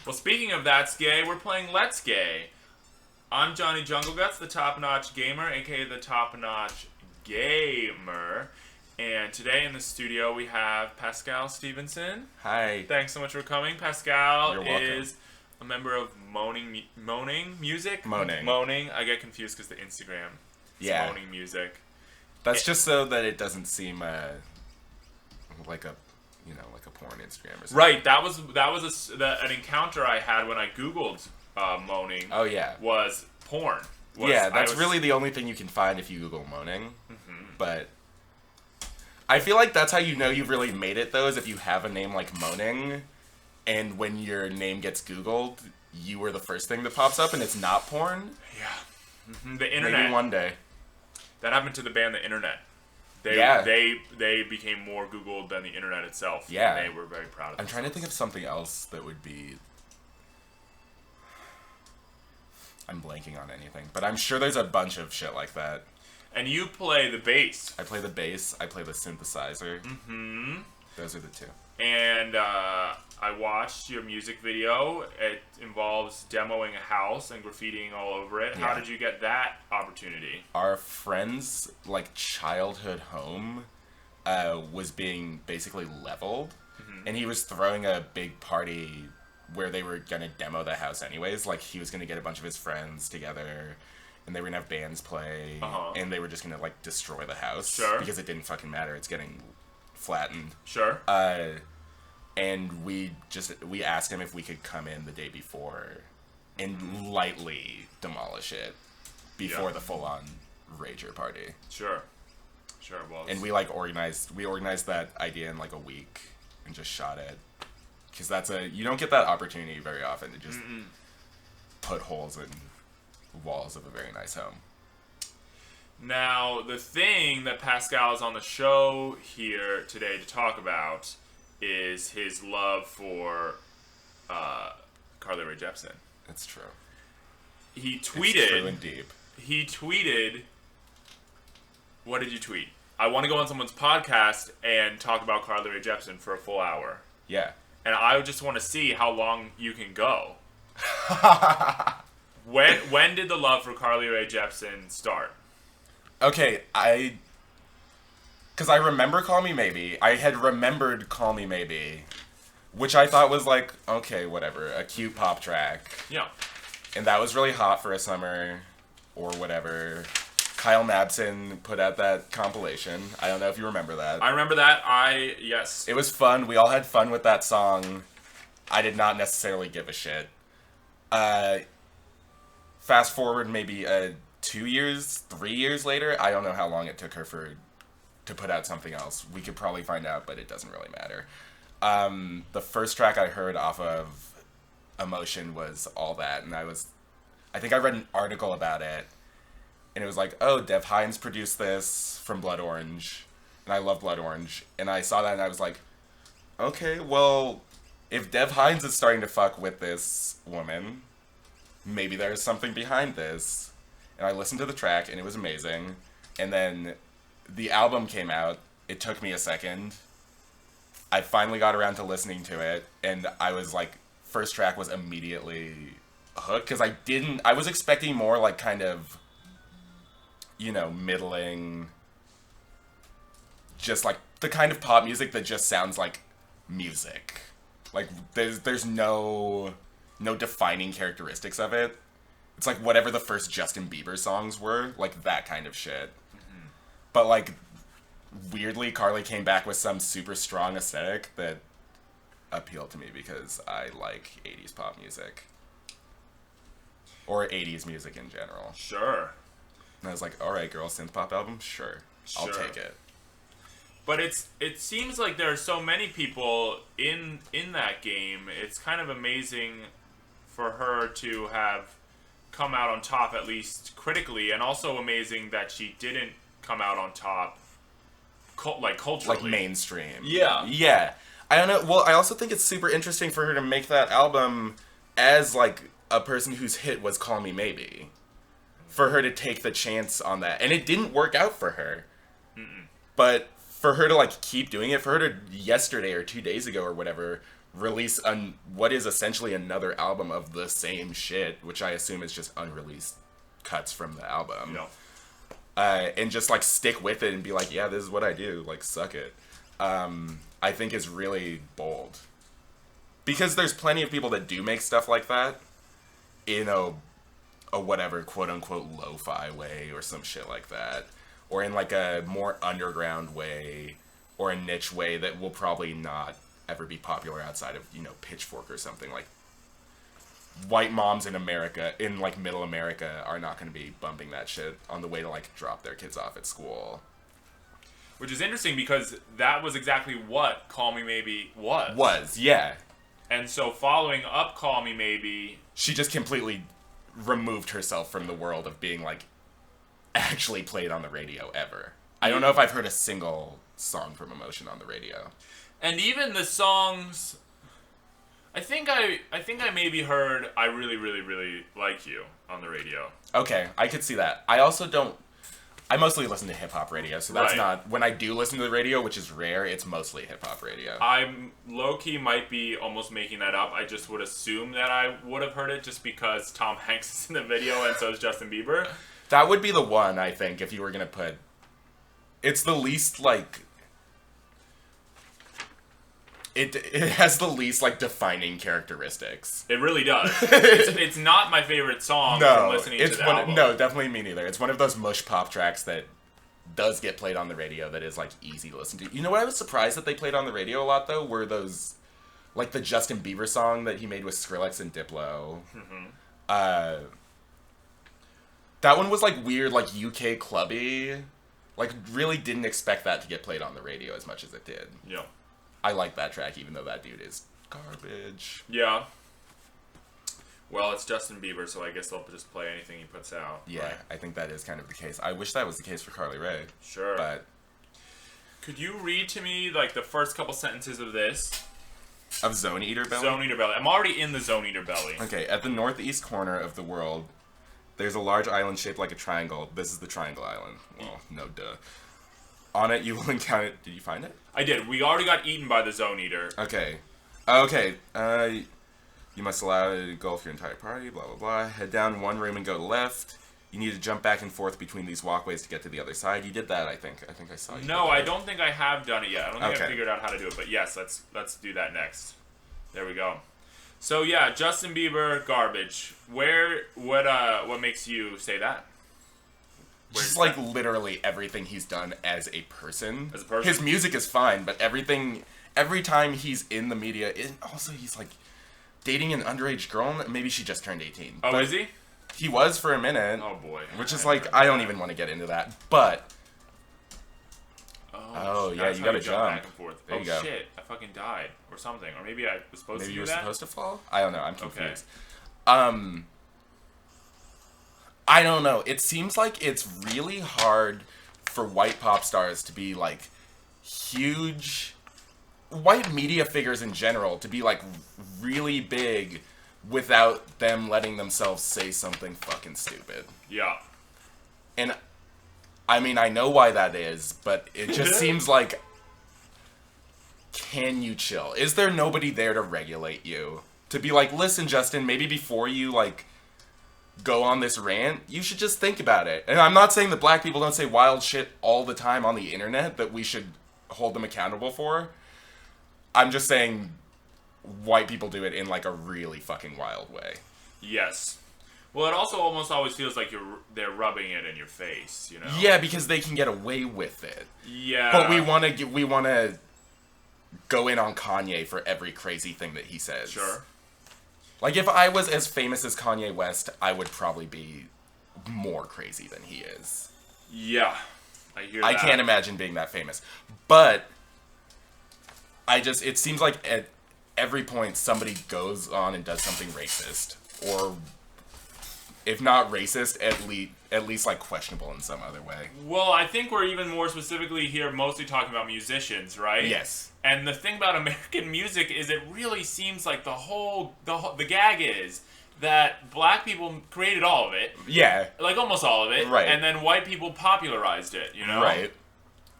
Well, speaking of That's Gay, we're playing Let's Gay. I'm Johnny Jungleguts, the top-notch gamer, aka the top-notch gamer. And today in the studio we have Pascal Stevenson. Hi. Thanks so much for coming. Pascal You're welcome. is a member of Moaning Music? Moaning. I get confused because the Instagram is Yeah. Moaning Music. That's just so that it doesn't seem like a porn Instagram or something. Right, that was an encounter I had when I Googled moaning. Oh yeah. Was porn. That's really the only thing you can find if you Google moaning. Mm-hmm. But I feel like that's how you know you've really made it, though, is if you have a name like Moaning, and when your name gets Googled, you were the first thing that pops up, and it's not porn. Yeah. Mm-hmm. The internet. Maybe one day. That happened to the band The Internet. They became more Googled than the internet itself. Yeah. And they were very proud of it. I'm trying to think of something else that would be... I'm blanking on anything, but I'm sure there's a bunch of shit like that. And you play the bass. I play the bass, I play the synthesizer. Mm-hmm. Those are the two. And I watched your music video. It involves demoing a house and graffitiing all over it. Yeah. How did you get that opportunity? Our friend's childhood home was being basically leveled, and he was throwing a big party where they were gonna demo the house anyways. Like, he was gonna get a bunch of his friends together, and they were gonna have bands play, and they were just gonna destroy the house. Sure. Because it didn't fucking matter. It's getting flattened. Sure. And we asked him if we could come in the day before and lightly demolish it before the full-on rager party. Sure. Well, and we organized that idea in a week and just shot it, because you don't get that opportunity very often to just put holes in walls of a very nice home. Now, the thing that Pascal is on the show here today to talk about is his love for Carly Rae Jepsen. It's true. He tweeted... It's true and deep. He tweeted... What did you tweet? I want to go on someone's podcast and talk about Carly Rae Jepsen for a full hour. Yeah. And I just want to see how long you can go. When did the love for Carly Rae Jepsen start? Okay, because I remember Call Me Maybe. I had remembered Call Me Maybe, which I thought was okay, whatever, a cute pop track. Yeah. And that was really hot for a summer, or whatever. Kyle Mabson put out that compilation. I don't know if you remember that. I remember that. Yes. It was fun. We all had fun with that song. I did not necessarily give a shit. Fast forward maybe 2 years, 3 years later. I don't know how long it took her to put out something else. We could probably find out, but it doesn't really matter. The first track I heard off of Emotion was All That, and I think I read an article about it, and it was oh, Dev Hynes produced this from Blood Orange, and I love Blood Orange, and I saw that and I was okay, well, if Dev Hynes is starting to fuck with this woman, maybe there's something behind this. And I listened to the track, and it was amazing. And then the album came out. It took me a second. I finally got around to listening to it, and I was first track was immediately hooked, because I was expecting more kind of, middling, just the kind of pop music that just sounds like music. There's no defining characteristics of it. It's whatever the first Justin Bieber songs were, that kind of shit. Mm-hmm. But weirdly, Carly came back with some super strong aesthetic that appealed to me, because I like 80s pop music. Or 80s music in general. Sure. And I was alright, girl, synth pop album? Sure. I'll take it. But it seems like there are so many people in that game. It's kind of amazing for her to have come out on top, at least critically, and also amazing that she didn't come out on top culturally. Mainstream. Yeah. Yeah. I don't know. Well, I also think it's super interesting for her to make that album as a person whose hit was Call Me Maybe. For her to take the chance on that. And it didn't work out for her. Mm-mm. But for her to keep doing it, for her to yesterday or 2 days ago or whatever release what is essentially another album of the same shit, which I assume is just unreleased cuts from the album. And just like stick with it and be like, yeah, this is what I do, like suck it. I think is really bold. Because there's plenty of people that do make stuff like that in a whatever quote unquote lo-fi way or some shit like that. Or in like a more underground way or a niche way that will probably not ever be popular outside of, Pitchfork or something. Like white moms in America, in like middle America, are not going to be bumping that shit on the way to like drop their kids off at school. Which is interesting because that was exactly what Call Me Maybe was. Yeah. And so following up Call Me Maybe, she just completely removed herself from the world of being like actually played on the radio ever. I don't know if I've heard a single song from Emotion on the radio. And even the songs, I think I maybe heard I Really, Really, Really Like You on the radio. Okay, I could see that. I mostly listen to hip-hop radio, so that's not... When I do listen to the radio, which is rare, it's mostly hip-hop radio. I'm low-key might be almost making that up. I just would assume that I would have heard it just because Tom Hanks is in the video and so is Justin Bieber. That would be the one, I think, if you were going to put... It's the least, like... It has the least, like, defining characteristics. It really does. It's not my favorite song from listening to the album. No, definitely me neither. It's one of those mush pop tracks that does get played on the radio that is, like, easy to listen to. You know what I was surprised that they played on the radio a lot, though? Were those... Like, the Justin Bieber song that he made with Skrillex and Diplo. Mm-hmm. That one was, like, weird, like, UK clubby. Like, really didn't expect that to get played on the radio as much as it did. Yeah. I like that track, even though that dude is garbage. Yeah. Well, it's Justin Bieber, so I guess they'll just play anything he puts out. Yeah, right? I think that is kind of the case. I wish that was the case for Carly Rae. Sure. But could you read to me, like, the first couple sentences of this? Of Zone Eater Belly? Zone Eater Belly. I'm already in the Zone Eater Belly. Okay, at the northeast corner of the world, there's a large island shaped like a triangle. This is the Triangle Island. Well, no duh. On it, you will encounter... Did you find it? I did. We already got eaten by the Zone Eater. Okay. You must allow it to engulf your entire party, blah, blah, blah. Head down one room and go left. You need to jump back and forth between these walkways to get to the other side. You did that, I think. I think I saw you. No, I don't think I have done it yet. I don't think I figured out how to do it. But yes, let's do that next. There we go. So yeah, Justin Bieber, garbage. What makes you say that? Just like literally everything he's done as a person. As a person? His music is fine, but every time he's in the media, also he's like dating an underage girl. Maybe she just turned 18. Oh, but is he? He was for a minute. Oh boy. Which is like, I don't even want to get into that. But oh yeah, you gotta jump. Back and forth. There you go. Shit, I fucking died or something, or maybe I was supposed to do that. Maybe you were supposed to fall. I don't know. I'm confused. Okay. I don't know. It seems like it's really hard for white pop stars to be, like, huge... White media figures in general to be, like, really big without them letting themselves say something fucking stupid. Yeah. And, I mean, I know why that is, but it just seems like... Can you chill? Is there nobody there to regulate you? To be like, listen, Justin, maybe before you, like... go on this rant, you should just think about it. And I'm not saying that black people don't say wild shit all the time on the internet that we should hold them accountable for. I'm just saying white people do it in like a really fucking wild way. Yes. Well, it also almost always feels like they're rubbing it in your face, you know? Yeah, because they can get away with it. Yeah. But we want to go in on Kanye for every crazy thing that he says. Sure. Like, if I was as famous as Kanye West, I would probably be more crazy than he is. Yeah, I hear that. I can't imagine being that famous. But, it seems like at every point somebody goes on and does something racist. Or, if not racist, at least like, questionable in some other way. Well, I think we're even more specifically here mostly talking about musicians, right? Yes. And the thing about American music is it really seems like the gag is that black people created all of it. Yeah. Like almost all of it. Right. And then white people popularized it, you know? Right.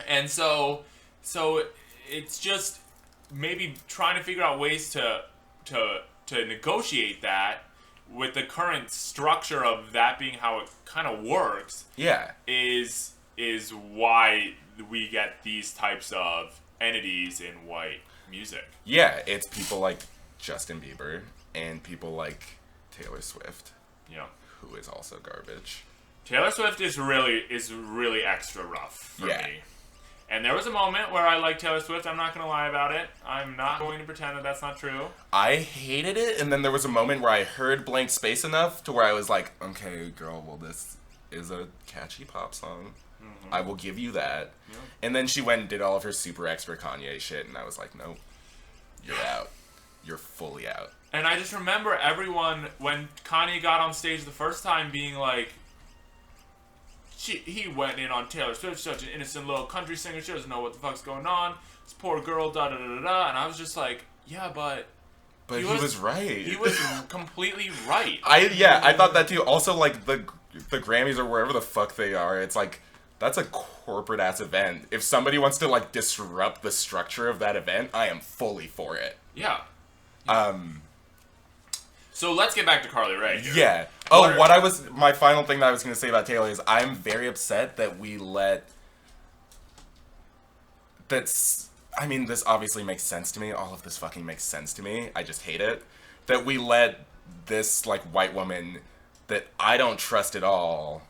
And so it's just, maybe trying to figure out ways to negotiate that with the current structure of that being how it kind of works. Yeah. Is why we get these types of entities in white music. Yeah, it's people like Justin Bieber and people like Taylor Swift. Yeah. Who is also garbage. Taylor Swift is really extra rough for me. And there was a moment where I liked Taylor Swift. I'm not going to lie about it. I'm not going to pretend that that's not true. I hated it, and then there was a moment where I heard Blank Space enough to where I was like, okay, girl, well, this is a catchy pop song. Mm-hmm. I will give you that. Yep. And then she went and did all of her super extra Kanye shit, and I was like, nope, you're out. You're fully out. And I just remember everyone, when Kanye got on stage the first time, being like, he went in on Taylor Swift, such an innocent little country singer, she doesn't know what the fuck's going on, this poor girl, da-da-da-da-da, and I was just like, yeah, but he was right. He was completely right. I thought that too. Also, like, the Grammys or wherever the fuck they are, it's like, that's a corporate-ass event. If somebody wants to, like, disrupt the structure of that event, I am fully for it. Yeah. So let's get back to Carly Rae here. Yeah. My final thing that I was going to say about Taylor is I'm very upset that we let... this obviously makes sense to me. All of this fucking makes sense to me. I just hate it. That we let this, like, white woman that I don't trust at all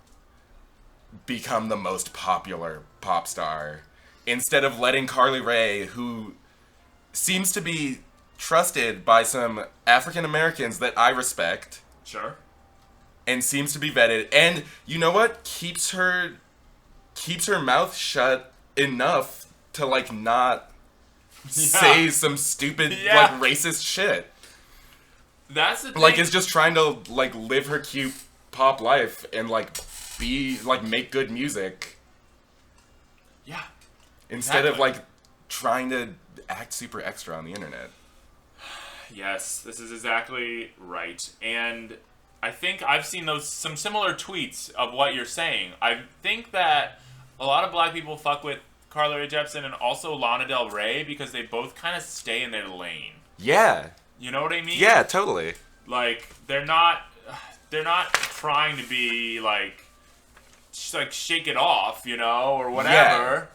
become the most popular pop star. Instead of letting Carly Rae, who seems to be trusted by some African Americans that I respect. Sure. And seems to be vetted. And you know what? Keeps her mouth shut enough to, like, not say some stupid, like, racist shit. That's the thing. Like, is just trying to, like, live her cute pop life and, like, be, like, make good music. Yeah. Instead of, like, trying to act super extra on the internet. Yes, this is exactly right. And I think I've seen some similar tweets of what you're saying. I think that a lot of black people fuck with Carly Rae Jepsen and also Lana Del Rey because they both kind of stay in their lane. Yeah. You know what I mean? Yeah, totally. Like, they're not trying to be, like, just, like, shake it off, you know, or whatever. Yeah.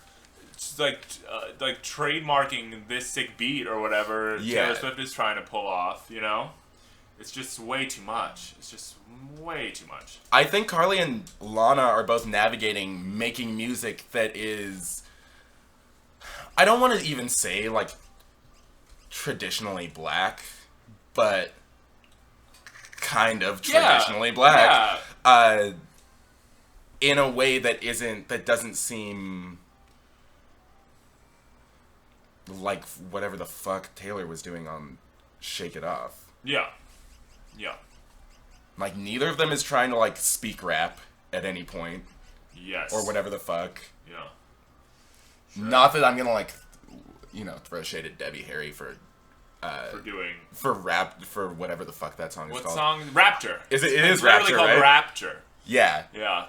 Just like trademarking this sick beat or whatever Taylor Swift is trying to pull off, you know? It's just way too much. It's just way too much. I think Carly and Lana are both navigating making music that is... I don't want to even say, like, traditionally black, but kind of traditionally black. Yeah. In a way that doesn't seem like whatever the fuck Taylor was doing on Shake It Off. Yeah. Yeah. Like, neither of them is trying to, like, speak rap at any point. Yes. Or whatever the fuck. Yeah. Sure. Not that I'm gonna, like, you know, throw shade at Debbie Harry for rap, for whatever the fuck that song is called. What song? Rapture. It is Rapture, literally called right? Rapture. Yeah. Yeah.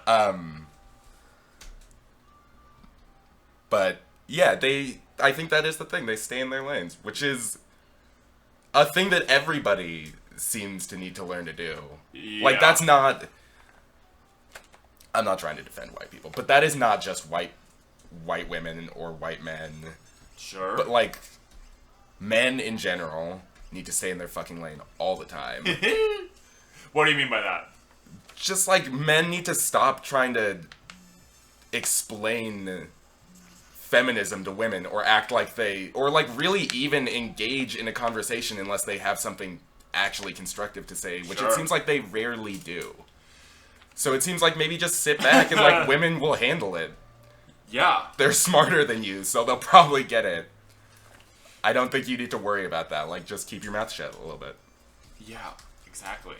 But, yeah, I think that is the thing. They stay in their lanes, which is a thing that everybody seems to need to learn to do. Yeah. Like, that's not... I'm not trying to defend white people, but that is not just white women or white men. Sure. But, like, men in general need to stay in their fucking lane all the time. What do you mean by that? Just, like, men need to stop trying to explain feminism to women or act like or, like, really even engage in a conversation unless they have something actually constructive to say, which it seems like they rarely do. So it seems like maybe just sit back and, like, women will handle it. Yeah. They're smarter than you, so they'll probably get it. I don't think you need to worry about that. Like, just keep your mouth shut a little bit. Yeah, exactly.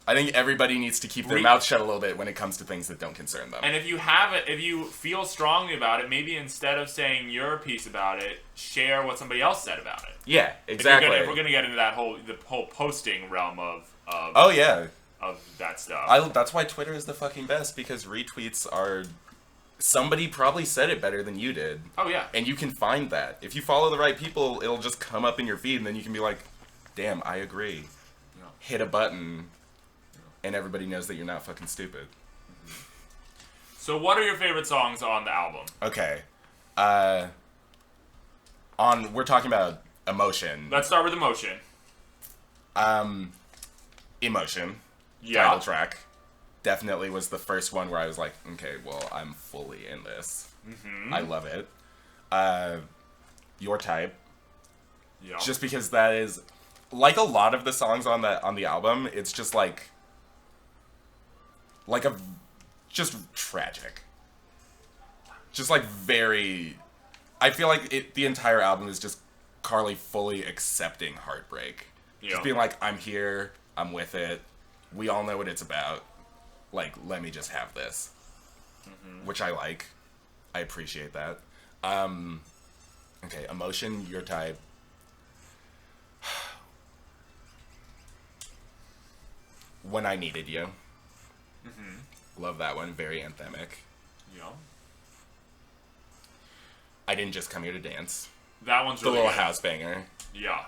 I think everybody needs to keep their mouth shut a little bit when it comes to things that don't concern them. And if you feel strongly about it, maybe instead of saying your piece about it, share what somebody else said about it. Yeah, exactly. If we're gonna get into the whole posting realm of oh yeah, of that stuff. That's why Twitter is the fucking best, because retweets are somebody probably said it better than you did. Oh, yeah. And you can find that. If you follow the right people, it'll just come up in your feed, and then you can be like, damn, I agree. Yeah. Hit a button, and everybody knows that you're not fucking stupid. So what are your favorite songs on the album? Okay. We're talking about Emotion. Let's start with Emotion. Emotion. Yeah. Title track. Definitely was the first one where I was like, okay, well, I'm fully in this. Mm-hmm. I love it. Your Type. Yeah. Just because that is, like a lot of the songs on the album, it's just just tragic. Just like very, I feel like the entire album is just Carly fully accepting heartbreak. Yeah. Just being like, I'm here, I'm with it, we all know what it's about. Like, let me just have this. Mm-hmm. Which I like. I appreciate that. Okay, Emotion, Your Type. When I Needed You. Mm-hmm. Love that one. Very anthemic. Yeah. I Didn't Just Come Here to Dance. That one's really the little good. house banger. Yeah.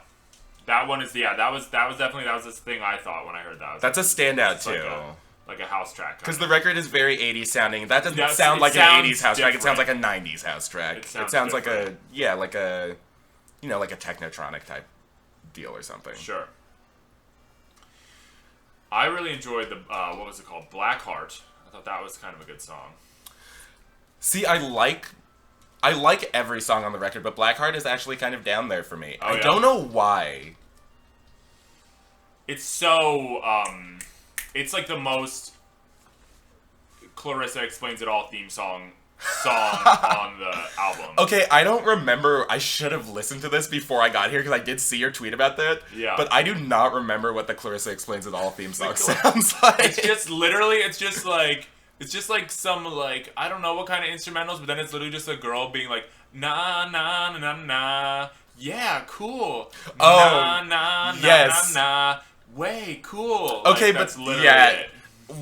That one is, that was definitely the thing I thought when I heard that. That's a standout, too. Like a house track. Because the record is very 80s sounding. That doesn't sound like an 80s house track. It sounds like a 90s house track. It sounds like a Technotronic type deal or something. Sure. I really enjoyed the, what was it called? Blackheart. I thought that was kind of a good song. See, I like every song on the record, but Blackheart is actually kind of down there for me. Oh, I don't know why. It's so, it's like the most Clarissa Explains It All theme song on the album. Okay, I don't remember. I should have listened to this before I got here because I did see your tweet about that. Yeah. But I do not remember what the Clarissa Explains It All theme song sounds like. It's just literally, it's just like some, like, I don't know what kind of instrumentals, but then it's literally just a girl being like, na na na na na, yeah, cool. Oh, na na yes. na na na, way cool. Okay, like, that's but literally yeah, it.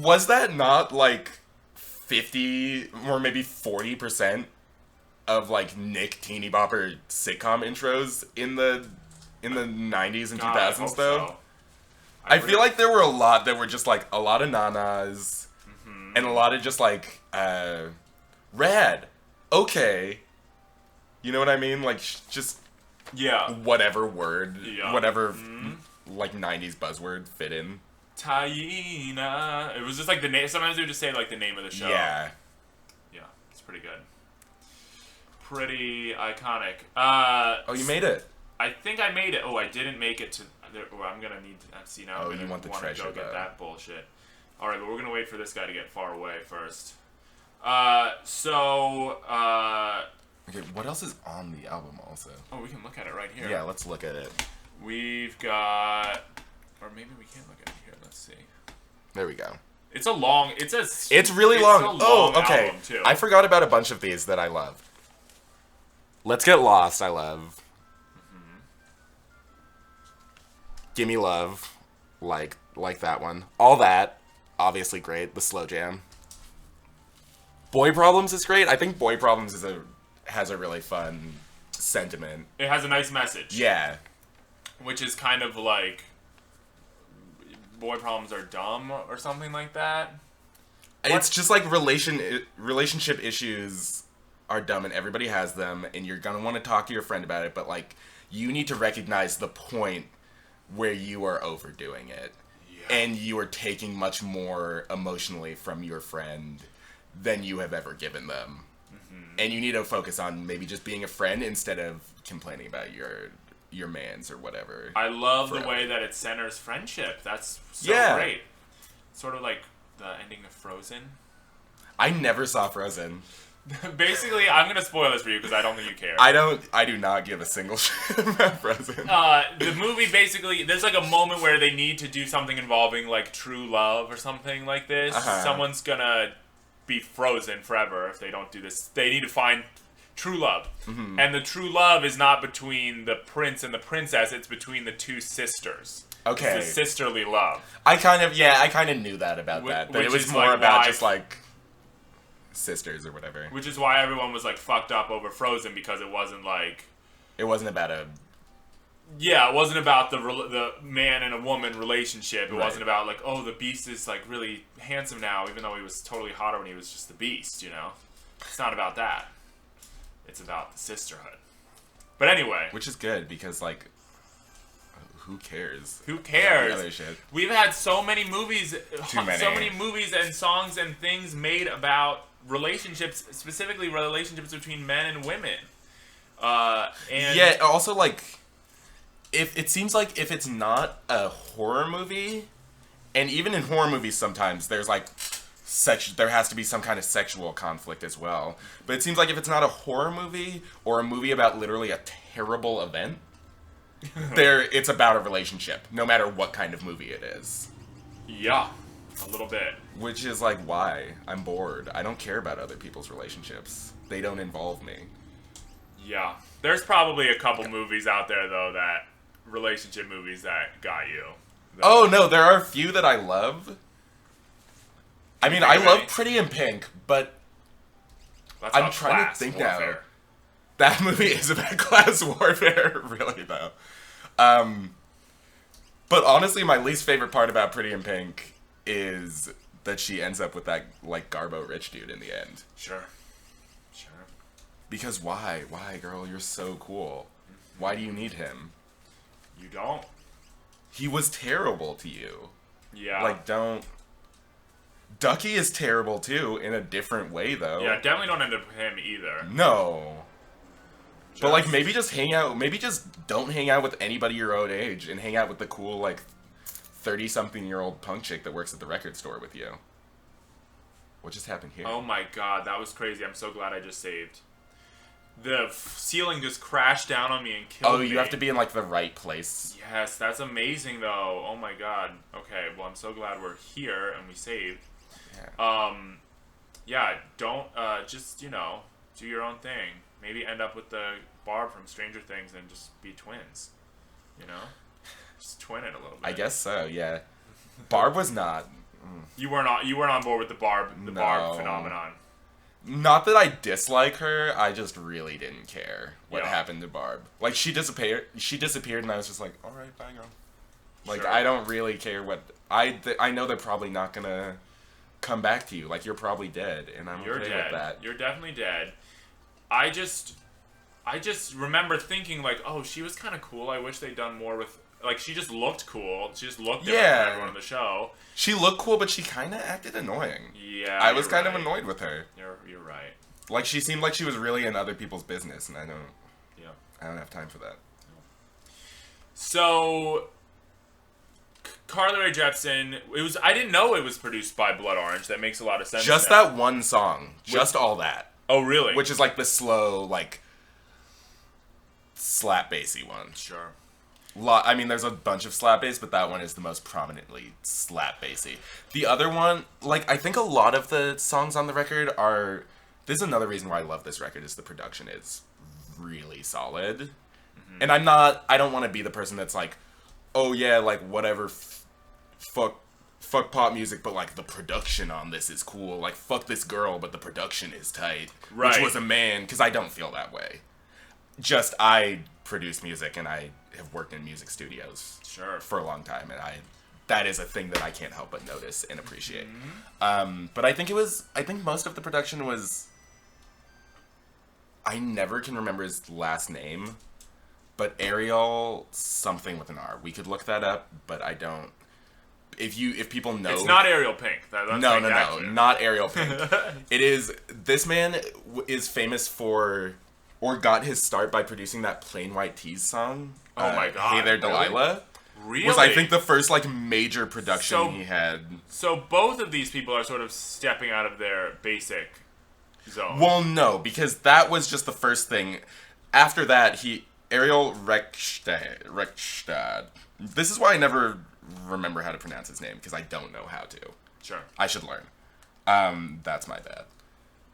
Was that not like 50 or maybe 40% of like Nick Teeny Bopper sitcom intros in the 90s and 2000s though? So. I feel like there were a lot that were just like a lot of nanas and a lot of just like rad, okay, you know what I mean? Like just whatever word, whatever like 90s buzzword fit in. Taina. It was just like the name. Sometimes they would just say like the name of the show. Yeah. Yeah, it's pretty good. Pretty iconic. Oh, you made it. I think I made it. Oh, I didn't make it to. I'm gonna need to see now. Oh, you want the treasure? Go get that bullshit. All right, but we're gonna wait for this guy to get far away first. Okay, what else is on the album also? Oh, we can look at it right here. Yeah, let's look at it. We've got, or maybe we can't look at it here. Let's see. There we go. It's a long. It's really long. Oh, okay. Album too. I forgot about a bunch of these that I love. Let's Get Lost. I love. Mm-hmm. Gimme Love, like that one. All That, obviously great. The slow jam. Boy Problems is great. I think Boy Problems has a really fun sentiment. It has a nice message. Yeah. Which is kind of like boy problems are dumb or something like that. It's just like relationship issues are dumb and everybody has them and you're going to want to talk to your friend about it, but like you need to recognize the point where you are overdoing it. Yeah. And you are taking much more emotionally from your friend than you have ever given them. Mm-hmm. And you need to focus on maybe just being a friend instead of complaining about your mans or whatever. I love the way that it centers friendship. That's so great. Sort of like the ending of Frozen. I never saw Frozen. Basically, I'm gonna spoil this for you because I don't think you care. I do not give a single shit about Frozen. The movie basically, there's like a moment where they need to do something involving like true love or something like this. Uh-huh. Someone's gonna be frozen forever if they don't do this. They need to find true love. Mm-hmm. And the true love is not between the prince and the princess, it's between the two sisters. Okay. It's the sisterly love. I kind of knew that about that. But it was more about just like sisters or whatever. Which is why everyone was like fucked up over Frozen, because it wasn't like... It wasn't about a... Yeah, it wasn't about the man and a woman relationship. It Right. wasn't about like, oh, the Beast is like really handsome now, even though he was totally hotter when he was just the Beast, you know? It's not about that. It's about the sisterhood. But anyway. Which is good, because, like, who cares? Who cares? Other shit. We've had so many movies, Too many. so many movies and songs and things made about relationships, specifically relationships between men and women. And yeah, also, like, if it seems like if it's not a horror movie, and even in horror movies sometimes there's, like, there has to be some kind of sexual conflict as well. But it seems like if it's not a horror movie, or a movie about literally a terrible event, it's about a relationship, no matter what kind of movie it is. Yeah, a little bit. Which is like, why? I'm bored. I don't care about other people's relationships. They don't involve me. Yeah. There's probably a couple movies out there, though, that relationship movies that got you. Oh, no, there are a few that I love. I mean, I love Any? Pretty in Pink, but That's I'm about trying to class think warfare. now. That movie is about class warfare, really, though. But honestly, my least favorite part about Pretty in Pink is that she ends up with that, like, Garbo rich dude in the end. Sure. Because why? Why, girl? You're so cool. Why do you need him? You don't? He was terrible to you. Yeah. Like, don't... Ducky is terrible, too, in a different way, though. Yeah, definitely don't end up with him either. No. But, like, maybe just hang out... Maybe just don't hang out with anybody your own age and hang out with the cool, like, 30-something-year-old punk chick that works at the record store with you. What just happened here? Oh my god, that was crazy. I'm so glad I just saved. The ceiling just crashed down on me and killed me. Oh, you have to be in, like, the right place. Yes, that's amazing, though. Oh my god. Okay, well, I'm so glad we're here and we saved. Yeah. Yeah, don't, just, you know, do your own thing. Maybe end up with the Barb from Stranger Things and just be twins. You know? Just twin it a little bit. I guess so, yeah. Barb was not... You weren't on board with the Barb No. phenomenon. Not that I dislike her, I just really didn't care what Yeah. happened to Barb. Like, she disappeared, and I was just like, alright, bye, girl. Like, Sure. I don't really care what... I know they're probably not gonna come back to you. Like, you're probably dead, and I'm You're okay dead. with that. You're definitely dead. I just remember thinking, like, oh, she was kind of cool. I wish they'd done more with... Like, she just looked cool. She just looked different Yeah. than everyone on the show. She looked cool, but she kind of acted annoying. Yeah, I was you're kind of right. annoyed with her. You're right. Like, she seemed like she was really in other people's business, and I Yeah. don't have time for that. So, Carly Rae Jepsen, I didn't know it was produced by Blood Orange. That makes a lot of sense. Just now. that one song. Just all that. Oh, really? Which is like the slow, like, slap bassy one. Sure. I mean, there's a bunch of slap bass, but that one is the most prominently slap bassy. The other one, like, I think a lot of the songs on the record are... This is another reason why I love this record, is the production is really solid. Mm-hmm. And I don't want to be the person that's like, oh yeah, like, whatever, fuck pop music, but, like, the production on this is cool. Like, fuck this girl, but the production is tight. Right. Which was a man, because I don't feel that way. Just, I produce music, and I have worked in music studios Sure. for a long time, and that is a thing that I can't help but notice and appreciate. Mm-hmm. But I think most of the production was... I never can remember his last name, but Ariel something with an R. We could look that up, but I don't. If people know, It's not Ariel Pink. Let's no, make that clear. not Ariel Pink. It is. This man is famous for, or got his start by producing that Plain White T's song. Oh my God, Hey There, really? Delilah. Really? Was, I think, the first, like, major production So- he had. So both of these people are sort of stepping out of their basic zone. Well, no, because that was just the first thing. After that, Ariel Rechtsted. This is why I never remember how to pronounce his name, because I don't know how to. Sure. I should learn. That's my bad.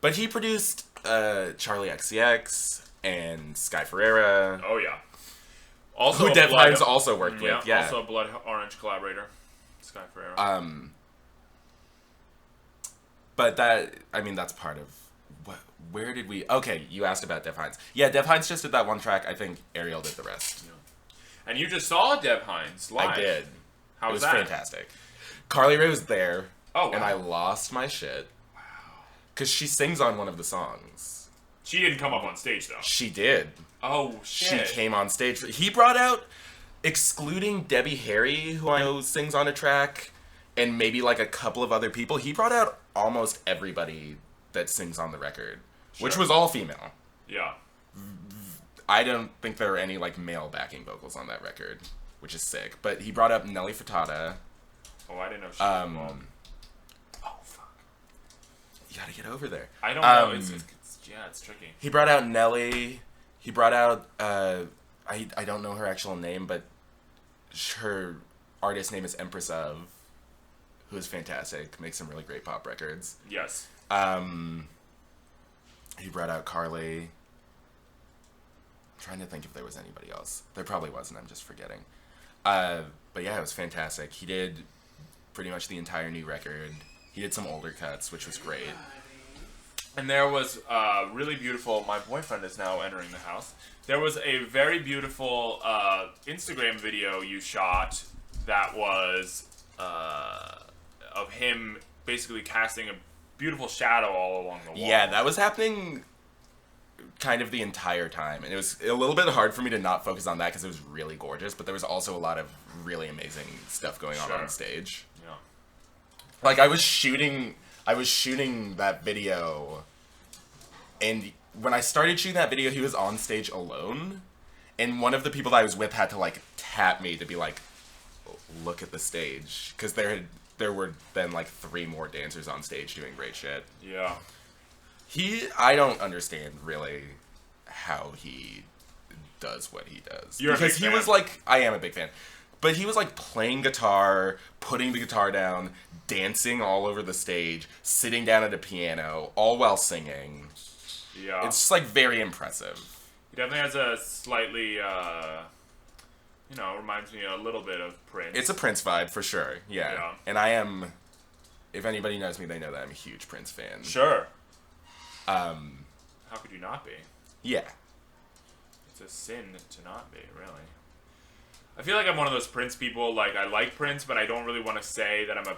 But he produced Charlie XCX and Sky Ferreira, Oh yeah. Also, who a Dev Blood- Hymes also worked with. Yeah. Also a Blood Orange collaborator, Sky Ferreira. But that's part of what. Where did we? Okay, you asked about Dev Hines. Yeah, Dev Hines just did that one track. I think Ariel did the rest. Yeah. And you just saw Dev Hines live. I did. How was that? It was fantastic. Carly Rae was there. Oh, wow. And I lost my shit. Wow. Because she sings on one of the songs. She didn't come up on stage, though. She did. Oh, shit. She came on stage. He brought out, excluding Debbie Harry, who I know sings on a track, and maybe like a couple of other people, he brought out almost everybody that sings on the record, which was all female. Yeah. I don't think there are any like male backing vocals on that record, which is sick. But he brought up Nelly Furtada. Oh, I didn't know she was involved. Oh, fuck. You gotta get over there. I don't know. It's tricky. He brought out Nelly. He brought out, I don't know her actual name, but her artist name is Empress of, who is fantastic, makes some really great pop records. Yes. He brought out Carly. I'm trying to think if there was anybody else. There probably wasn't, I'm just forgetting. But yeah, it was fantastic. He did pretty much the entire new record. He did some older cuts, which was great. And there was really beautiful. My boyfriend is now entering the house. There was a very beautiful Instagram video you shot that was of him basically casting a beautiful shadow all along the wall. Yeah, that was happening kind of the entire time. And it was a little bit hard for me to not focus on that because it was really gorgeous, but there was also a lot of really amazing stuff going on stage. Yeah. Like, I was shooting that video, and when I started shooting that video, he was on stage alone, and one of the people that I was with had to, like, tap me to be like, look at the stage, because there were then, like, 3 more dancers on stage doing great shit. Yeah. I don't understand, really, how he does what he does. Because he was, like, I am a big fan. But he was, like, playing guitar, putting the guitar down, dancing all over the stage, sitting down at a piano, all while singing. Yeah. It's just, like, very impressive. He definitely has a slightly, reminds me a little bit of Prince. It's a Prince vibe, for sure. Yeah. And I am, if anybody knows me, they know that I'm a huge Prince fan. Sure. How could you not be? Yeah. It's a sin to not be, really. I feel like I'm one of those Prince people, like, I like Prince, but I don't really want to say that I'm a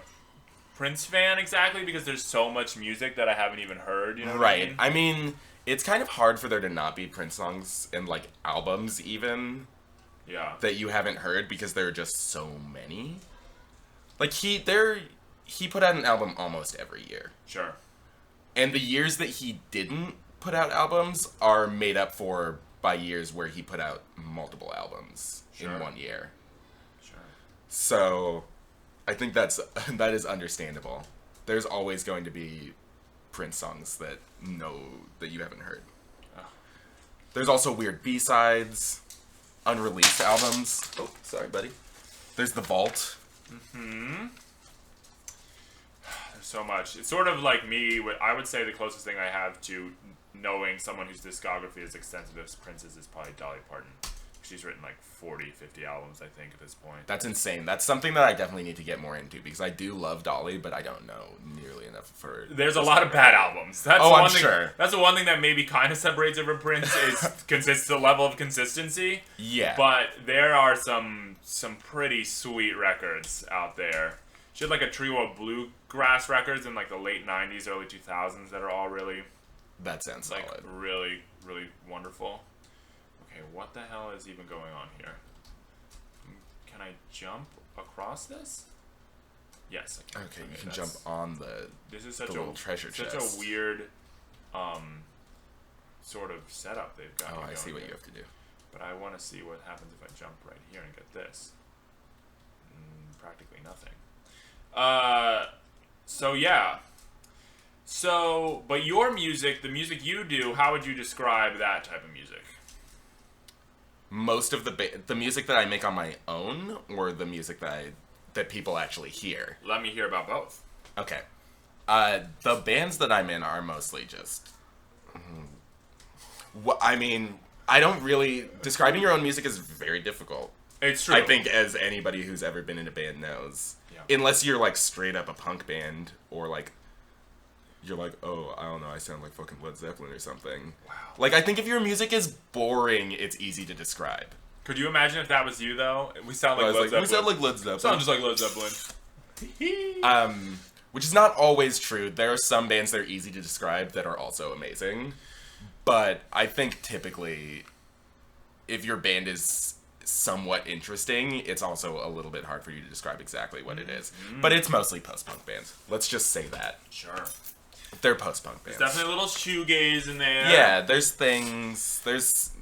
Prince fan exactly, because there's so much music that I haven't even heard, you know what I mean? I mean, it's kind of hard for there to not be Prince songs and, like, albums, even, that you haven't heard, because there are just so many. Like, he put out an album almost every year. Sure. And the years that he didn't put out albums are made up for by years where he put out multiple albums in one year. Sure. So, I think that is understandable. There's always going to be Prince songs that you haven't heard. Oh. There's also weird B-sides, unreleased albums. Oh, sorry, buddy. There's The Vault. Mm-hmm. There's so much. It's sort of like me. I would say the closest thing I have to knowing someone whose discography is extensive as Prince's is probably Dolly Parton. She's written like 40, 50 albums, I think, at this point. That's insane. That's something that I definitely need to get more into, because I do love Dolly, but I don't know nearly enough for... There's a lot of bad albums. I'm sure. That's the one thing that maybe kind of separates it from Prince is the level of consistency. Yeah. But there are some pretty sweet records out there. She had like a trio of bluegrass records in like the late 90s, early 2000s that are all really... That sounds like solid. Really, really wonderful. Okay, what the hell is even going on here? Can I jump across this? Yes, I can. Okay, you can jump on this is such little treasure chest. Such a weird sort of setup they've got. Oh, I see what you have to do. But I want to see what happens if I jump right here and get this. Practically nothing. So yeah. So, but your music, the music you do, how would you describe that type of music? Most of the music that I make on my own, or the music that people actually hear? Let me hear about both. Okay. The bands that I'm in are mostly just... I mean, I don't really... Describing your own music is very difficult. It's true. I think, as anybody who's ever been in a band knows. Yeah. Unless you're, like, straight up a punk band, or, like... you're like, oh, I don't know, I sound like fucking Led Zeppelin or something. Wow. Like, I think if your music is boring, it's easy to describe. Could you imagine if that was you, though? We sound like Led Zeppelin. We sound like Led Zeppelin. Sound just like Led Zeppelin. Which is not always true. There are some bands that are easy to describe that are also amazing. But I think typically, if your band is somewhat interesting, it's also a little bit hard for you to describe exactly what it is. But it's mostly post-punk bands. Let's just say that. Sure. They're post-punk bands. There's definitely a little shoegaze in there. Yeah, there's things. There's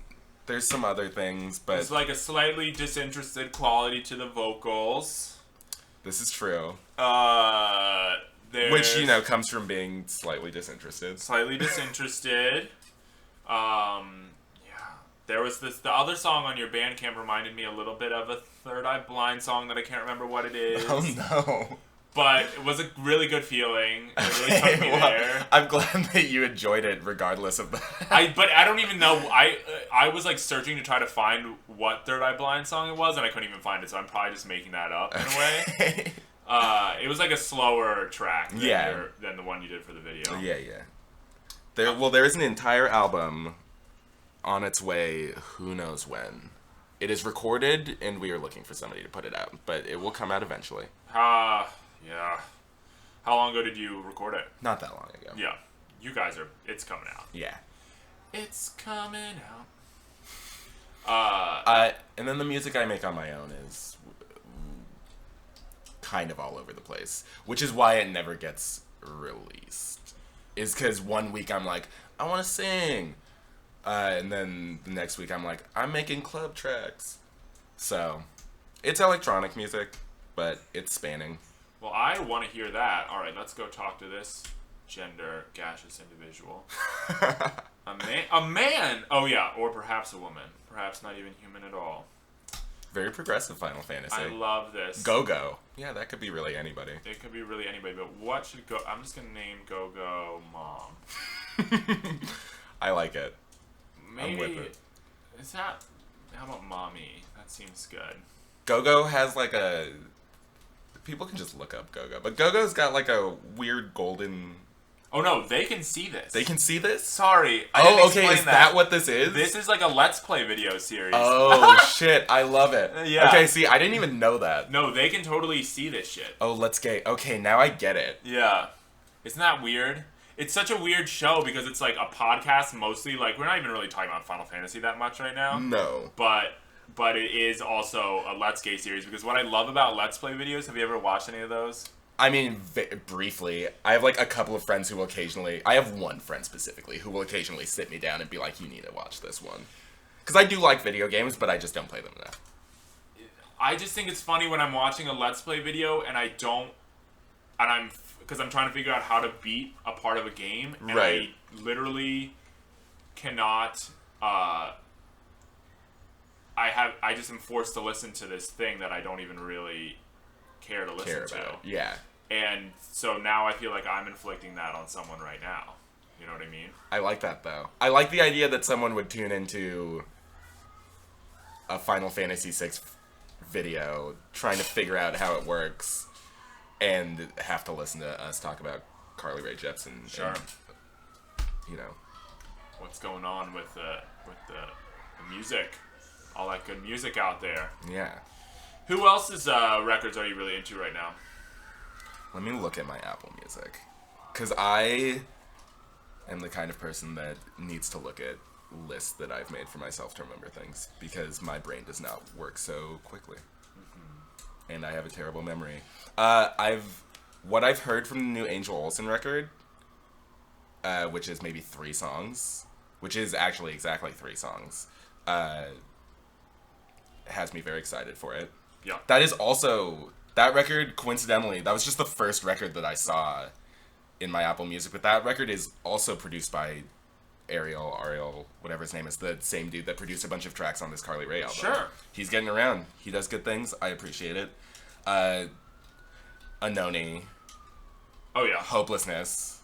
some other things, but... There's like a slightly disinterested quality to the vocals. This is true. There's Which, you know, comes from being slightly disinterested. Slightly disinterested. Yeah. There was the other song on your Bandcamp reminded me a little bit of a Third Eye Blind song that I can't remember what it is. Oh, no. But it was a really good feeling. It really took me there. I'm glad that you enjoyed it regardless of that. But I don't even know. I was like searching to try to find what Third Eye Blind song it was, and I couldn't even find it, so I'm probably just making that up in a way. It was like a slower track than the one you did for the video. Yeah. There is an entire album on its way, who knows when. It is recorded, and we are looking for somebody to put it out, but it will come out eventually. Yeah. How long ago did you record it? Not that long ago. Yeah. You guys are... It's coming out. Yeah. It's coming out. And then the music I make on my own is kind of all over the place, which is why it never gets released. Is because one week I'm like, I want to sing. And then the next week I'm like, I'm making club tracks. So, it's electronic music, but it's spanning. Well, I want to hear that. All right, let's go talk to this gender gaseous individual. A man! Oh, yeah, or perhaps a woman. Perhaps not even human at all. Very progressive Final Fantasy. I love this. Gogo. Yeah, that could be really anybody. It could be really anybody, but what should go... I'm just going to name Gogo Mom. I like it. Maybe... I'm with it. Is that... How about Mommy? That seems good. Gogo has like a... People can just look up Gogo. But Gogo's got like a weird golden... Oh no, they can see this. They can see this? Sorry. I didn't explain is that what this is? This is like a Let's Play video series. Oh, shit. I love it. Yeah. Okay, see, I didn't even know that. No, they can totally see this shit. Oh, let's get... Okay, now I get it. Yeah. Isn't that weird? It's such a weird show because it's like a podcast mostly. Like, we're not even really talking about Final Fantasy that much right now. No. But it is also a Let's Play series because what I love about Let's Play videos, have you ever watched any of those? I mean, briefly. I have like a couple of friends who will occasionally... I have one friend specifically who will occasionally sit me down and be like, you need to watch this one. Because I do like video games, but I just don't play them enough. I just think it's funny when I'm watching a Let's Play video and I don't... And I'm... Because I'm trying to figure out how to beat a part of a game. And right. I literally cannot... I just am forced to listen to this thing that I don't even really care to listen to. Yeah. And so now I feel like I'm inflicting that on someone right now. You know what I mean? I like that, though. I like the idea that someone would tune into a Final Fantasy VI video trying to figure out how it works and have to listen to us talk about Carly Rae Jepsen. Sure. And, you know. What's going on with the music. All that good music out there. Yeah. Who else's records are you really into right now? Let me look at my Apple Music. Because I am the kind of person that needs to look at lists that I've made for myself to remember things. Because my brain does not work so quickly. Mm-hmm. And I have a terrible memory. What I've heard from the new Angel Olsen record, which is maybe 3 songs, which is actually exactly 3 songs, has me very excited for it. Yeah. That is also... That record, coincidentally, that was just the first record that I saw in my Apple Music, but that record is also produced by Ariel, whatever his name is, the same dude that produced a bunch of tracks on this Carly Rae album. Sure. He's getting around. He does good things. I appreciate it. Anoni. Oh, yeah. Hopelessness.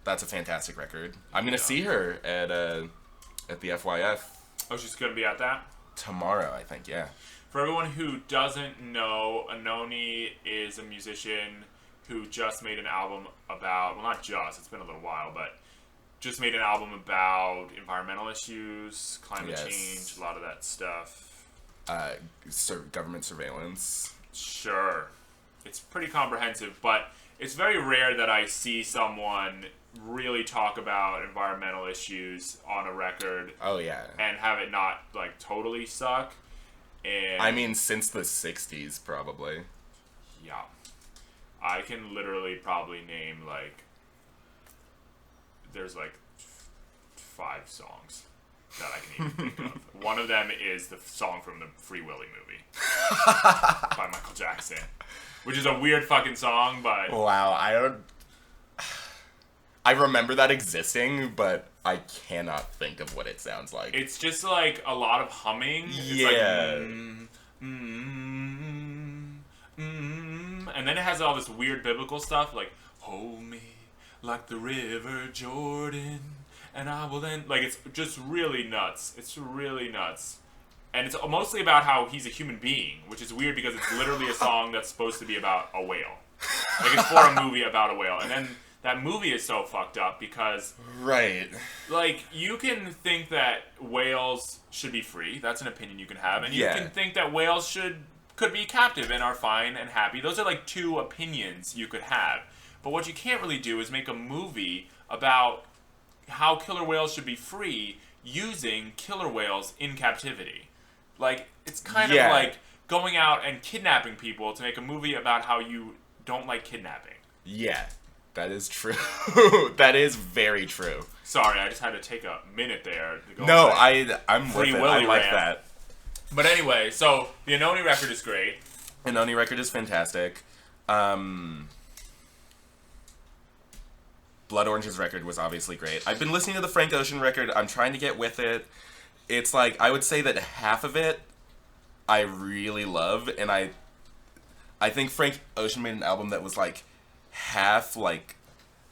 That's a fantastic record. I'm going to see her at the FYF. Oh, she's going to be at that? Tomorrow, I think, yeah. For everyone who doesn't know, Anoni is a musician who just made an album about, well, not just, it's been a little while, but just made an album about environmental issues, climate change, a lot of that stuff. Government surveillance. Sure. It's pretty comprehensive, but it's very rare that I see someone really talk about environmental issues on a record. Oh, yeah. And have it not, like, totally suck. And I mean, since the 60s, probably. Yeah. I can literally probably name, like, there's, like, 5 songs that I can even think of. One of them is the song from the Free Willy movie by Michael Jackson, which is a weird fucking song, but... Wow, I remember that existing, but I cannot think of what it sounds like. It's just, like, a lot of humming. Yeah. It's like, and then it has all this weird biblical stuff, like, hold me like the river Jordan, and I will then... Like, it's just really nuts. It's really nuts. And it's mostly about how he's a human being, which is weird because it's literally a song that's supposed to be about a whale. Like, it's for a movie about a whale. And then that movie is so fucked up because... Right. Like, you can think that whales should be free. That's an opinion you can have. And you can think that whales could be captive and are fine and happy. Those are, like, 2 opinions you could have. But what you can't really do is make a movie about how killer whales should be free using killer whales in captivity. Like, it's kind of like going out and kidnapping people to make a movie about how you don't like kidnapping. Yeah, that is true. That is very true. Sorry, I just had to take a minute there to go. No, I'm with it. I like rant. that. But anyway, so the Anoni record is great. Anoni record is fantastic. Blood Orange's record was obviously great. I've been listening to the Frank Ocean record. I'm trying to get with it. It's like, I would say that half of it I really love, and I think Frank Ocean made an album that was like half like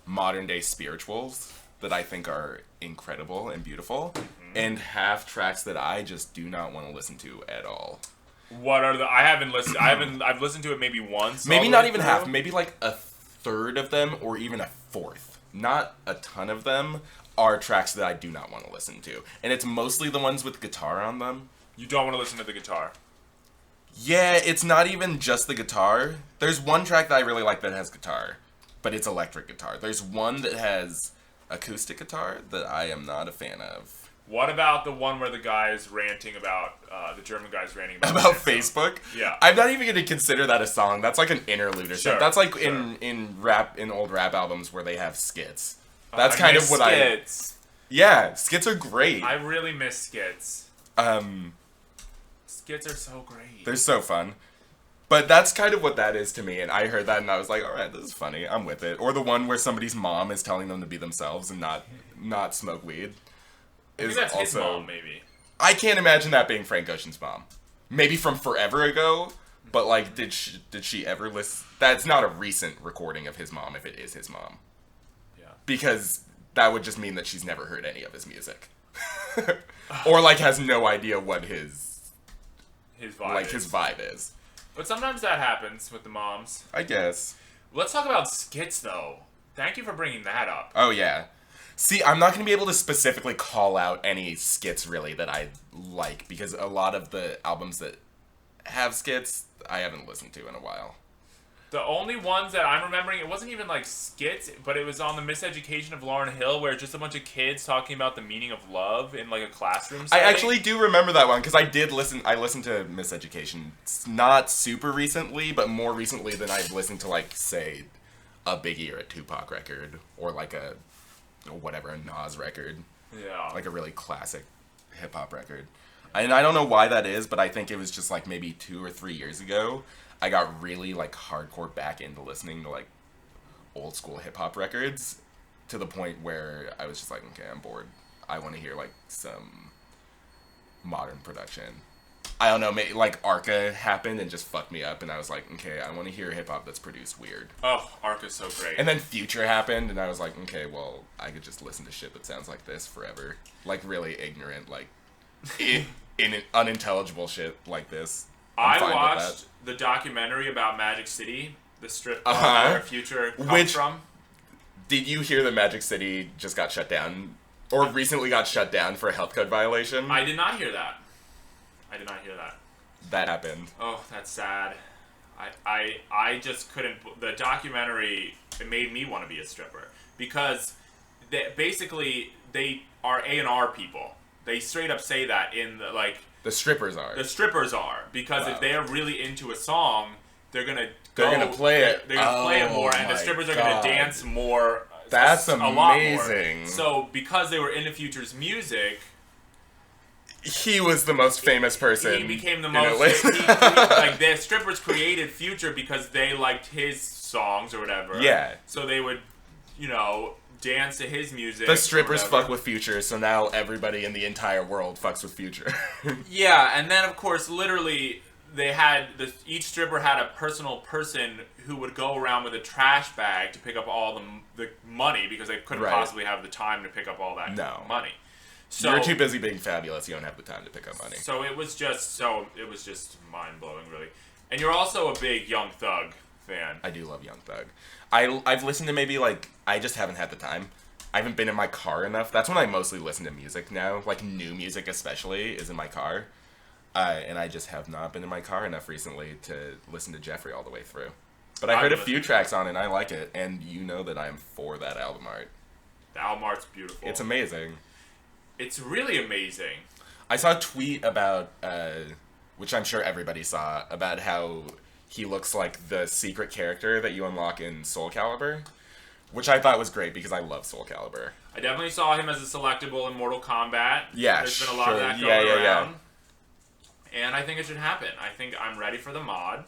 modern day spirituals that I think are incredible and beautiful, and half tracks that I just do not want to listen to at all. What are the... I haven't listened... I've listened to it maybe once. Maybe not even half. Maybe like a third of them, or even a fourth. Not a ton of them are tracks that I do not want to listen to. And it's mostly the ones with guitar on them. You don't want to listen to the guitar. Yeah, it's not even just the guitar. There's one track that I really like that has guitar, but it's electric guitar. There's one that has acoustic guitar that I am not a fan of. What about the one where the guy is ranting about, the German guy's ranting about Facebook? Yeah. I'm not even going to consider that a song. That's like an interlude or something. Sure, that's like in old rap albums where they have skits. That's kind of what skits. Yeah, skits are great. I really miss skits. Skits are so great. They're so fun. But that's kind of what that is to me, and I heard that and I was like, alright, this is funny, I'm with it. Or the one where somebody's mom is telling them to be themselves and not smoke weed. I think that's his mom, maybe. I can't imagine that being Frank Ocean's mom. Maybe from forever ago, but like, did she ever listen? That's not a recent recording of his mom if it is his mom. Yeah. Because that would just mean that she's never heard any of his music. Or like has no idea what his vibe is. But sometimes that happens with the moms. I guess. Let's talk about skits, though. Thank you for bringing that up. Oh, yeah. See, I'm not going to be able to specifically call out any skits, really, that I like, because a lot of the albums that have skits, I haven't listened to in a while. The only ones that I'm remembering, it wasn't even like skits, but it was on the Miseducation of Lauryn Hill, where it's just a bunch of kids talking about the meaning of love in like a classroom setting. I actually do remember that one, because I listened to Miseducation not super recently, but more recently than I've listened to, like, say, a Biggie or a Tupac record, or like a Nas record. Yeah. Like a really classic hip-hop record. And I don't know why that is, but I think it was just like maybe 2 or 3 years ago, I got really like hardcore back into listening to like old school hip-hop records, to the point where I was just like, okay, I'm bored. I want to hear like some modern production. I don't know, maybe like Arca happened and just fucked me up, and I was like, okay, I want to hear hip-hop that's produced weird. Oh, Arca's so great. And then Future happened, and I was like, okay, well, I could just listen to shit that sounds like this forever. Like, really ignorant, like, unintelligible shit like this. I watched the documentary about Magic City, The strip club where Future comes from. Did you hear that Magic City just got shut down? Or recently got shut down for a health code violation? I did not hear that. That happened. Oh, that's sad. I just couldn't... The documentary, it made me want to be a stripper. Because basically, they are A&R people. They straight up say that in the, like... The strippers are. The strippers are. Because if they're really into a song, they're going to They're going to play it. They're going to play it more, and the strippers are going to dance more. That's a lot more. amazing. So, because they were into Future's music... He was the most famous person. He became the most... like, the strippers created Future because they liked his songs or whatever. Yeah. So they would, dance to his music. The strippers fuck with Future, so now everybody in the entire world fucks with Future. Yeah, and then, of course, literally, they had... each stripper had a personal person who would go around with a trash bag to pick up all the money because they couldn't possibly have the time to pick up all that money. So, you're too busy being fabulous. You don't have the time to pick up money. So it was just mind blowing, really. And you're also a big Young Thug fan. I do love Young Thug. I've listened to maybe I just haven't had the time. I haven't been in my car enough. That's when I mostly listen to music now. Like new music especially is in my car. And I just have not been in my car enough recently to listen to Jeffrey all the way through. But I heard a few tracks on it and I like it. And you know that I'm for that album art. The album art's beautiful. It's amazing. It's really amazing. I saw a tweet about, which I'm sure everybody saw, about how he looks like the secret character that you unlock in Soul Calibur, which I thought was great because I love Soul Calibur. I definitely saw him as a selectable in Mortal Kombat. Yeah, There's been a lot of that going around. And I think it should happen. I think I'm ready for the mod.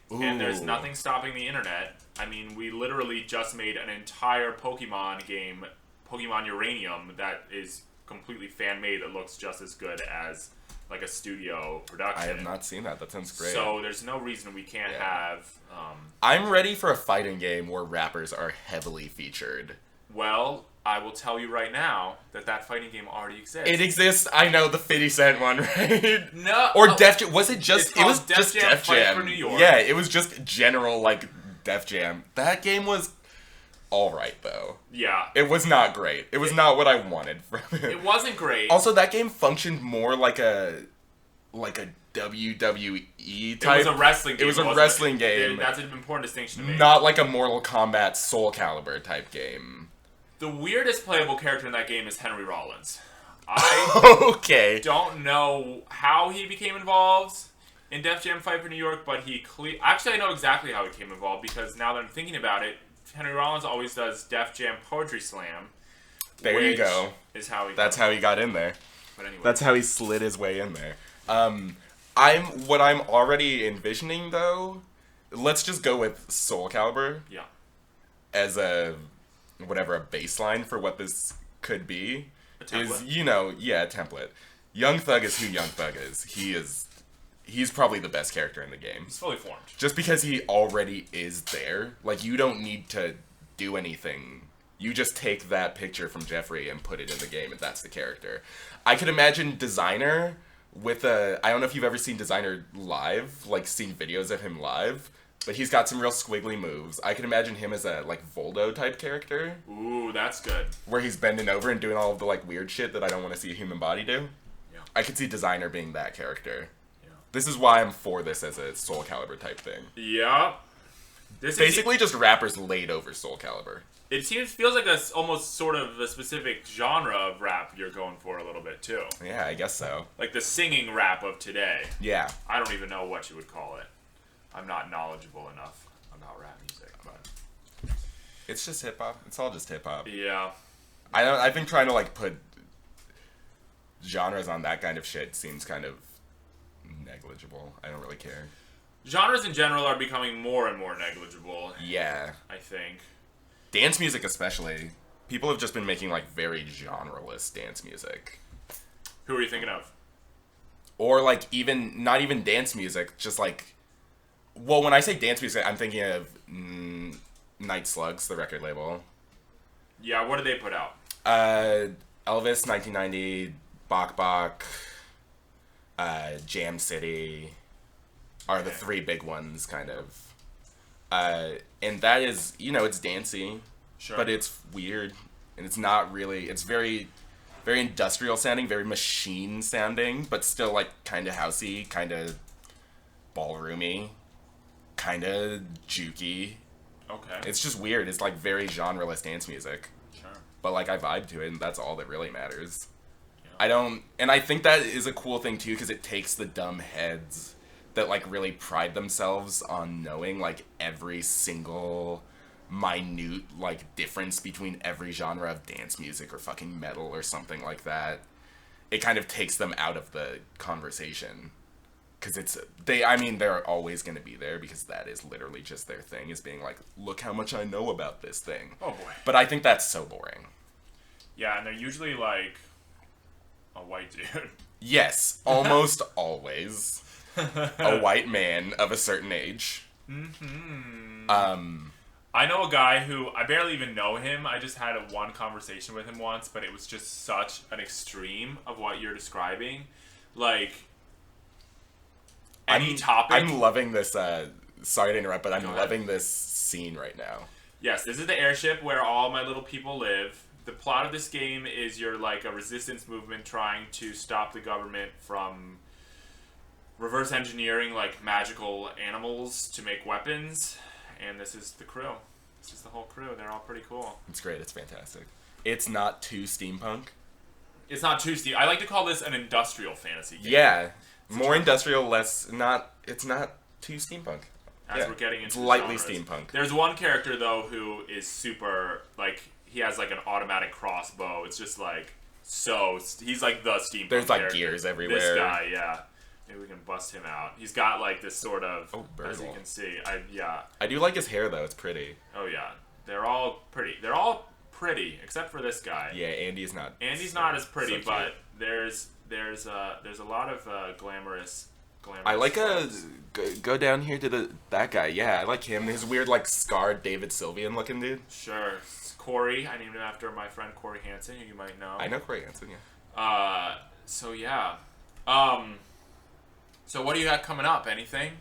Ooh. And there's nothing stopping the internet. I mean, we literally just made an entire Pokemon game, Pokemon Uranium, that is... completely fan-made that looks just as good as like a studio production. I have not seen that. That sounds great. So there's no reason we can't have... I'm ready for a fighting game where rappers are heavily featured. Well, I will tell you right now that fighting game already exists. It exists. I know, the 50 Cent one, right? No. Or Def Jam. Was it just... It was just Def Jam. For New York. Yeah, it was just general, Def Jam. That game was... alright, though. Yeah. It was not great. It was not what I wanted from it. It wasn't great. Also, that game functioned more like a WWE type. It was a wrestling game. It was a wrestling game. That's an important distinction to make. Not like a Mortal Kombat Soul Calibur type game. The weirdest playable character in that game is Henry Rollins. Okay. Don't know how he became involved in Def Jam Fight for New York, but actually, I know exactly how he became involved because now that I'm thinking about it, Henry Rollins always does Def Jam Poetry Slam. There you go. That's how he got in there. But anyway. That's how he slid his way in there. What I'm already envisioning though, let's just go with Soul Calibur. Yeah. As a baseline for what this could be. A template. A template. Young Thug is who Young Thug is. He's probably the best character in the game. He's fully formed. Just because he already is there, you don't need to do anything. You just take that picture from Jeffrey and put it in the game, and that's the character. I could imagine Designer with I don't know if you've ever seen Designer live, seen videos of him live, but he's got some real squiggly moves. I could imagine him as a, Voldo type character. Ooh, that's good. Where he's bending over and doing all of the, weird shit that I don't want to see a human body do. Yeah. I could see Designer being that character. This is why I'm for this as a Soul Calibur type thing. Yeah. This basically just rappers laid over Soul Calibur. It feels like almost sort of a specific genre of rap you're going for a little bit too. Yeah, I guess so. Like the singing rap of today. Yeah. I don't even know what you would call it. I'm not knowledgeable enough about rap music, but it's just hip hop. It's all just hip hop. Yeah. I've been trying to put genres on that kind of shit. Seems kind of negligible. I don't really care. Genres in general are becoming more and more negligible. Yeah. I think. Dance music especially. People have just been making very genre-less dance music. Who are you thinking of? Or not even dance music, just well, when I say dance music, I'm thinking of Night Slugs, the record label. Yeah, what did they put out? Elvis, 1990, Bok Bok, Jam City are the three big ones, kind of. And that is, it's dancey, Sure. but it's weird, and it's not really. It's very, very industrial sounding, very machine sounding, but still like kind of housey, kind of ballroomy, kind of jukey. Okay. It's just weird. It's like very genreless dance music. Sure. But like I vibe to it, and that's all that really matters. Yeah. And I think that is a cool thing too, because it takes the dumb heads that like really pride themselves on knowing like every single minute like difference between every genre of dance music or fucking metal or something like that. It kind of takes them out of the conversation. Because they're always going to be there because that is literally just their thing, is being like, look how much I know about this thing. Oh, boy. But I think that's so boring. Yeah, and they're usually, like, a white dude. Yes, almost always. A white man of a certain age. Mm-hmm. I know a guy who, I barely even know him. I just had one conversation with him once, but it was just such an extreme of what you're describing. Like... topic. I'm loving this, sorry to interrupt, but I'm loving this scene right now. Yes, this is the airship where all my little people live. The plot of this game is you're like a resistance movement trying to stop the government from reverse engineering like magical animals to make weapons. And this is the crew. This is the whole crew. They're all pretty cool. It's great. It's fantastic. It's not too steampunk. It's not too steam. I like to call this an industrial fantasy game. Yeah. More industrial, less not. It's not too steampunk. We're getting into it's lightly genres. steampunk. There's one character though who is super like he has like an automatic crossbow. It's just like he's like the steampunk. There's like character. gears everywhere. This guy, yeah. Maybe we can bust him out. He's got like this sort of as you can see. I do like his hair though. It's pretty. Oh yeah, they're all pretty. They're all pretty except for this guy. Yeah, Andy's not. Andy's not as pretty, but there's a lot of glamorous. I like go down here to that guy. Yeah, I like him. His weird like scarred David Sylvian looking dude. Sure, Corey. I named him after my friend Corey Hansen, who you might know. I know Corey Hansen. Yeah. So yeah. So what do you got coming up? Anything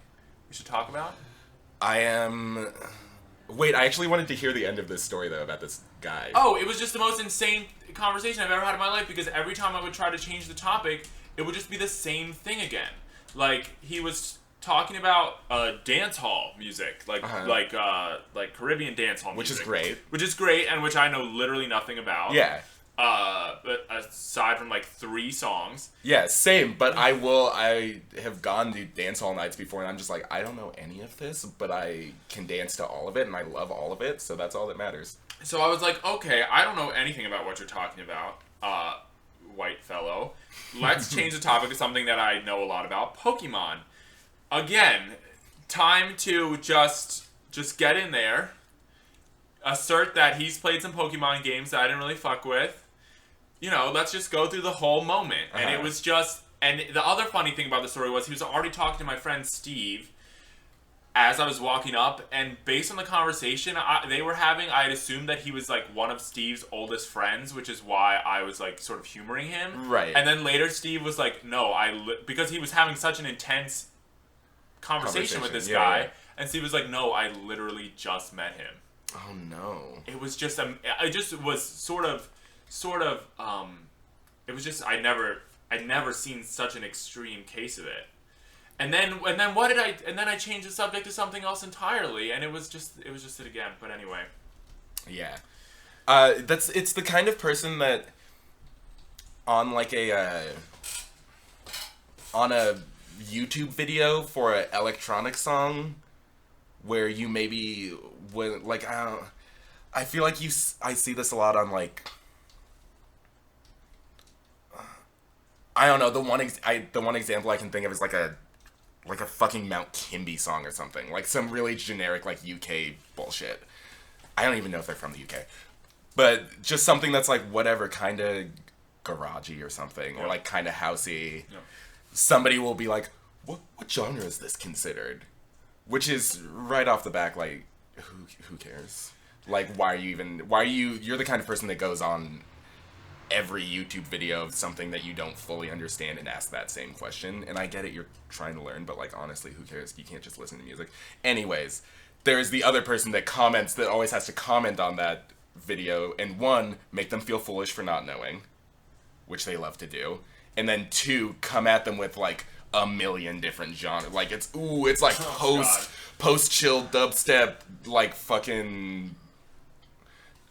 we should talk about? Wait, I actually wanted to hear the end of this story though about this guy. Oh, it was just the most insane conversation I've ever had in my life because every time I would try to change the topic, it would just be the same thing again. Like he was talking about dance hall music, like Caribbean dance hall music, which is great, and which I know literally nothing about. Yeah. But aside from like 3 songs. Yeah, same. But I have gone to dance hall nights before, and I'm just like, I don't know any of this, but I can dance to all of it, and I love all of it, so that's all that matters. So I was like, okay, I don't know anything about what you're talking about, white fellow. Let's change the topic to something that I know a lot about, Pokemon. Again, time to just get in there, assert that he's played some Pokemon games that I didn't really fuck with. Let's just go through the whole moment. And it was just... And the other funny thing about the story was he was already talking to my friend Steve as I was walking up, and based on the conversation they were having, I had assumed that he was like one of Steve's oldest friends, which is why I was like sort of humoring him. Right. And then later Steve was like, no, because he was having such an intense conversation with this guy, yeah. And Steve was like, no, I literally just met him. Oh no. It was just I just was sort of it was just I'd never seen such an extreme case of it. And then what did I? And then I changed the subject to something else entirely, and it was just it again. But anyway. Yeah, it's the kind of person that on like on a YouTube video for an electronic song, where you maybe would like I feel like I see this a lot on like. I don't know. The one example I can think of is like a fucking Mount Kimby song or something. Like some really generic like UK bullshit. I don't even know if they're from the UK. But just something that's like whatever, kind of garagey or something, or like kind of housey. Yeah. Somebody will be like, what genre is this considered? Which is right off the back like, who cares? Like you're the kind of person that goes on every YouTube video of something that you don't fully understand and ask that same question. And I get it, you're trying to learn, but like honestly, who cares? You can't just listen to music. Anyways, there's the other person that comments, that always has to comment on that video, and one, make them feel foolish for not knowing, which they love to do, and then two, come at them with like a million different genres. Like it's like post-chill dubstep, like fucking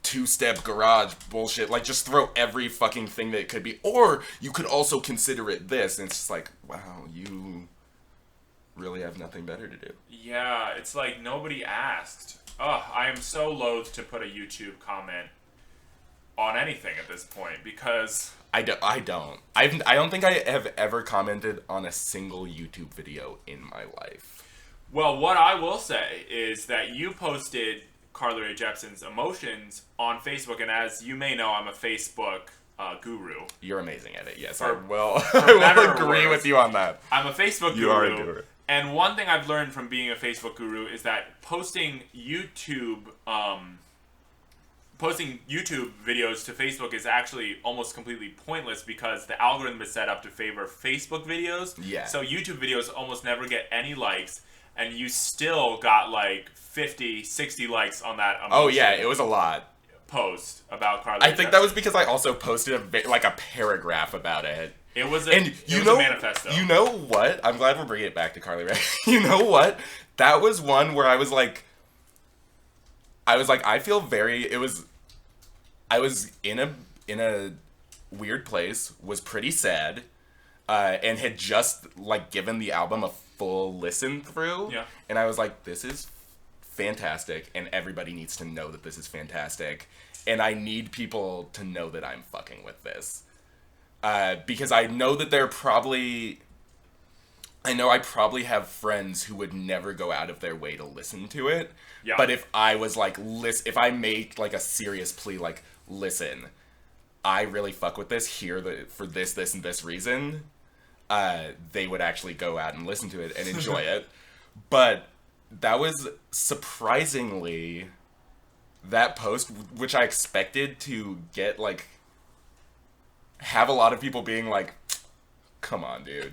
two-step garage bullshit. Like just throw every fucking thing that it could be. Or you could also consider it this, and it's just like, wow, you really have nothing better to do. Yeah, it's like nobody asked. Ugh, I am so loath to put a YouTube comment on anything at this point because I don't think I have ever commented on a single YouTube video in my life. Well, what I will say is that you posted Carly Rae Jepsen's Emotions on Facebook, and as you may know, I'm a Facebook guru. You're amazing at it, yes. For I will agree worse, with you on that. I'm a Facebook You guru. are a guru. And one thing I've learned from being a Facebook guru is that posting YouTube videos to Facebook is actually almost completely pointless because the algorithm is set up to favor Facebook videos. Yeah. So YouTube videos almost never get any likes, and you still got like 50, 60 likes on that. Oh yeah, it was a lot. Post about Carly. I think that was because I also posted a paragraph about it. It was a manifesto. You know what? I'm glad we're bringing it back to Carly Rae. You know what? That was one where I was like, I was in a weird place, was pretty sad, and had just like given the album a full listen through. Yeah. And I was like, this is fantastic, and everybody needs to know that this is fantastic, and I need people to know that I'm fucking with this. Because I know that I probably have friends who would never go out of their way to listen to it. Yeah. But if I was like, if I made like a serious plea, like, listen, I really fuck with this for this, and this reason, they would actually go out and listen to it and enjoy it. But that was surprisingly, that post, which I expected to get like, have a lot of people being like, come on, dude,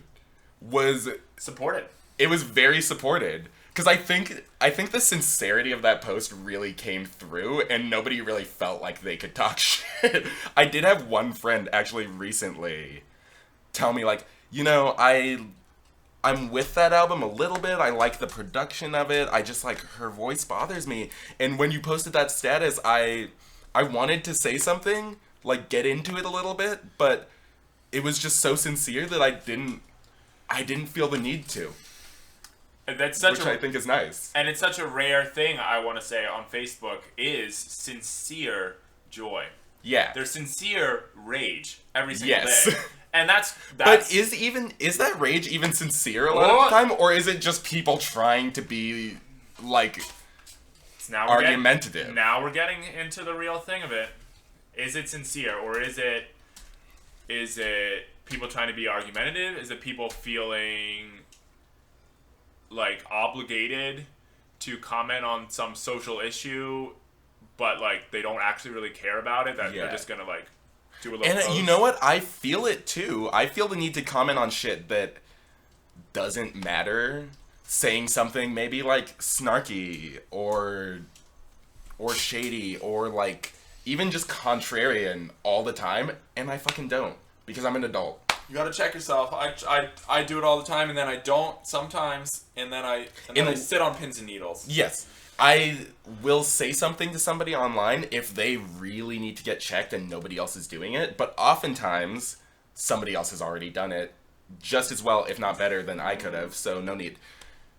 was supported. It was very supported. Because I think the sincerity of that post really came through, and nobody really felt like they could talk shit. I did have one friend actually recently tell me, like, you know, I'm with that album a little bit. I like the production of it. I just, like, her voice bothers me. And when you posted that status, I wanted to say something, like, get into it a little bit, but it was just so sincere that I didn't feel the need to. And which I think is nice. And it's such a rare thing, I want to say, on Facebook, is sincere joy. Yeah. There's sincere rage every single day. And that's But is that rage even sincere a lot of the time? Or is it just people trying to be, like, argumentative? Now we're getting into the real thing of it. Is it sincere, or is it people trying to be argumentative? Is it people feeling like obligated to comment on some social issue, but like they don't actually really care about it? That they're just gonna like do a little. And post? You know what? I feel it too. I feel the need to comment on shit that doesn't matter. Saying something maybe like snarky or shady or like even just contrarian all the time, and I fucking don't, because I'm an adult. You gotta check yourself. I do it all the time, and then I don't sometimes, and then I sit on pins and needles. Yes. I will say something to somebody online if they really need to get checked and nobody else is doing it, but oftentimes somebody else has already done it just as well, if not better, than I could have, so no need.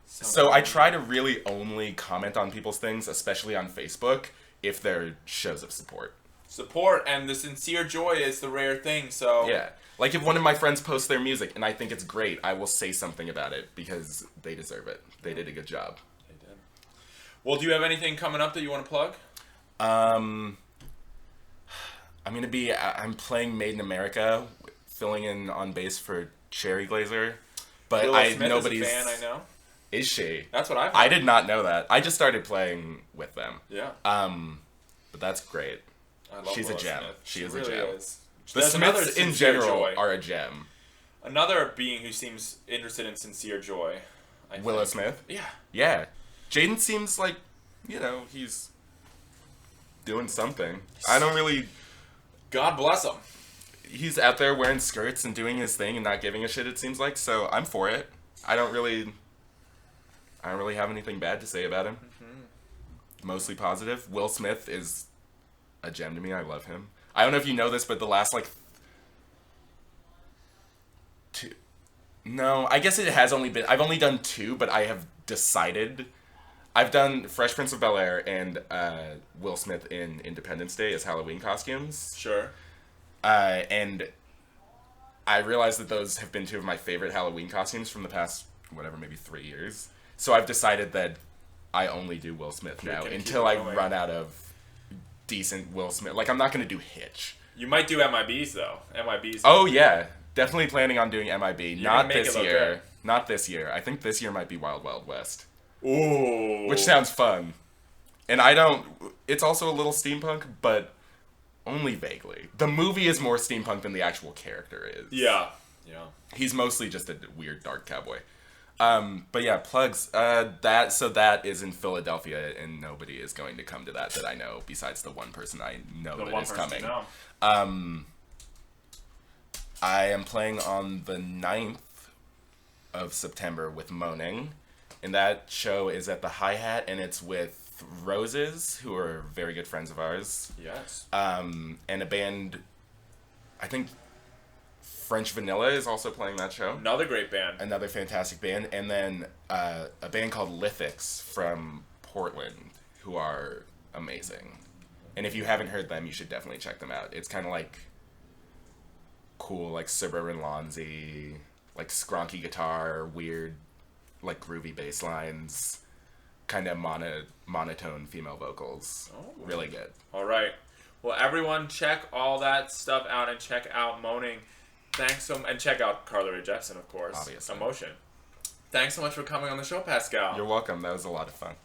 So I try to really only comment on people's things, especially on Facebook, if they're shows of support. Support, and the sincere joy is the rare thing, so... Yeah. Like, if one of my friends posts their music and I think it's great, I will say something about it because they deserve it. They did a good job. They did. Well, do you have anything coming up that you want to plug? I'm playing Made in America, filling in on bass for Cherry Glazer. But nobody's... is a fan, I know. Is she? That's what I've heard. I did not know that. I just started playing with them. Yeah. But that's great. I love She's Willa a gem. Smith. She is really a gem. Is. The Smiths in general are a gem. Another being who seems interested in sincere joy. Willa Smith? Yeah. Yeah. Jaden seems like you know, he's doing something. I don't really... God bless him. He's out there wearing skirts and doing his thing and not giving a shit, it seems like, so I'm for it. I don't really have anything bad to say about him. Mostly positive. Will Smith is a gem to me. I love him. I don't know if you know this, but the last, like... No, I guess it has only been... I've only done 2, but I have decided... I've done Fresh Prince of Bel-Air and Will Smith in Independence Day as Halloween costumes. Sure. And I realized that those have been 2 of my favorite Halloween costumes from the past, whatever, maybe 3 years. So I've decided that I only do Will Smith now until I run out of decent Will Smith. Like, I'm not going to do Hitch. You might do MIBs, though. MIBs. Oh, yeah. Definitely planning on doing MIB. You're Not gonna make this it look year. good. Not this year. I think this year might be Wild Wild West. Ooh. Which sounds fun. And I don't... It's also a little steampunk, but only vaguely. The movie is more steampunk than the actual character is. Yeah. He's mostly just a weird dark cowboy. But yeah, plugs. That is in Philadelphia, and nobody is going to come to that I know, besides the one person I know that is coming. You know. I am playing on the 9th of September with Moaning, and that show is at the Hi-Hat, and it's with Roses, who are very good friends of ours. Yes. And a band, I think French Vanilla is also playing that show. Another great band. Another fantastic band. And then a band called L3T'S from Portland, who are amazing. And if you haven't heard them, you should definitely check them out. It's kind of like cool, like suburban Lonzy, like skronky guitar, weird, like groovy bass lines, kind of monotone female vocals. Oh. Really good. All right. Well, everyone, check all that stuff out and check out Moaning. Thanks so much. And check out Carly Rae Jepsen, of course. Obviously. Emotion. Thanks so much for coming on the show, Pascal. You're welcome. That was a lot of fun.